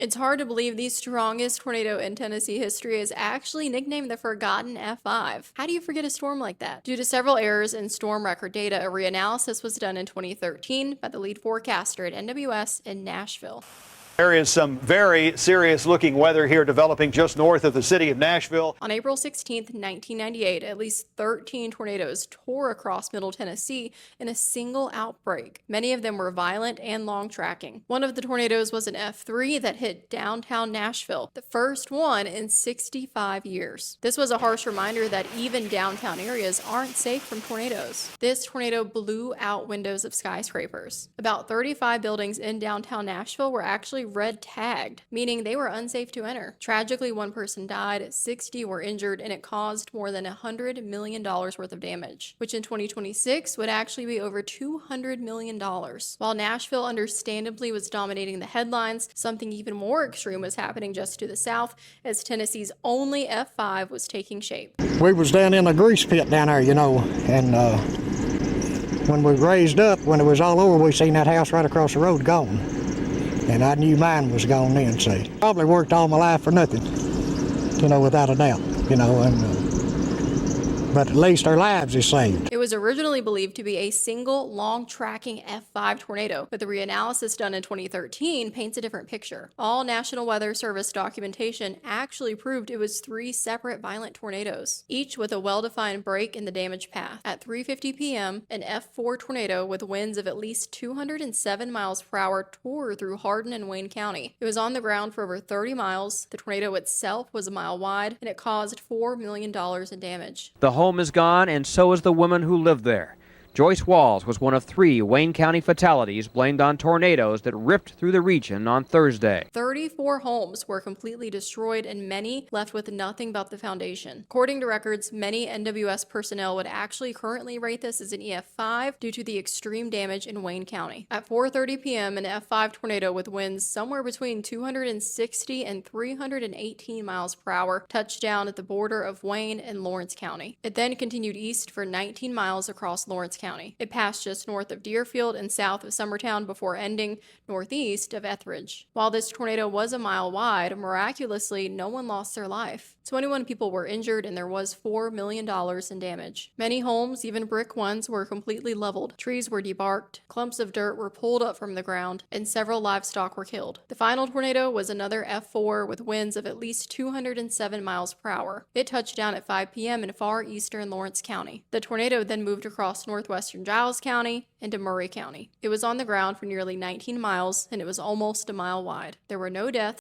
It's hard to believe the strongest tornado in Tennessee history is actually nicknamed the Forgotten F5. How do you forget a storm like that? Due to several errors in storm record data, a reanalysis was done in 2013 by the lead forecaster at NWS in Nashville. There is some very serious looking weather here developing just north of the city of Nashville. On April 16, 1998, at least 13 tornadoes tore across Middle Tennessee in a single outbreak. Many of them were violent and long tracking. One of the tornadoes was an F3 that hit downtown Nashville, the first one in 65 years. This was a harsh reminder that even downtown areas aren't safe from tornadoes. This tornado blew out windows of skyscrapers. About 35 buildings in downtown Nashville were actually red tagged, meaning they were unsafe to enter. Tragically, one person died, 60 were injured, and it caused more than $100 million worth of damage, which in 2026 would actually be over $200 million. While Nashville understandably was dominating the headlines, something even more extreme was happening just to the south as Tennessee's only F5 was taking shape. We was down in a grease pit down there, and when we raised up, when it was all over, we seen that house right across the road gone. And I knew mine was gone then, see. Probably worked all my life for nothing, without a doubt, but at least our lives is saved. It was originally believed to be a single long-tracking F5 tornado, but the reanalysis done in 2013 paints a different picture. All National Weather Service documentation actually proved it was 3 separate violent tornadoes, each with a well-defined break in the damage path. At 3:50 p.m., an F4 tornado with winds of at least 207 miles per hour tore through Hardin and Wayne County. It was on the ground for over 30 miles. The tornado itself was a mile wide, and it caused $4 million in damage. The home is gone, and so is the woman who lived there. Joyce Walls was one of 3 Wayne County fatalities blamed on tornadoes that ripped through the region on Thursday. 34 homes were completely destroyed and many left with nothing but the foundation. According to records, many NWS personnel would actually currently rate this as an EF5 due to the extreme damage in Wayne County. At 4:30 p.m., an F5 tornado with winds somewhere between 260 and 318 miles per hour touched down at the border of Wayne and Lawrence County. It then continued east for 19 miles across Lawrence County. It passed just north of Deerfield and south of Summertown before ending northeast of Etheridge. While this tornado was a mile wide, miraculously, no one lost their life. 21 people were injured and there was $4 million in damage. Many homes, even brick ones, were completely leveled. Trees were debarked, clumps of dirt were pulled up from the ground, and several livestock were killed. The final tornado was another F4 with winds of at least 207 miles per hour. It touched down at 5 p.m. in far eastern Lawrence County. The tornado then moved across northwestern Giles County into Murray County. It was on the ground for nearly 19 miles and it was almost a mile wide. There were no deaths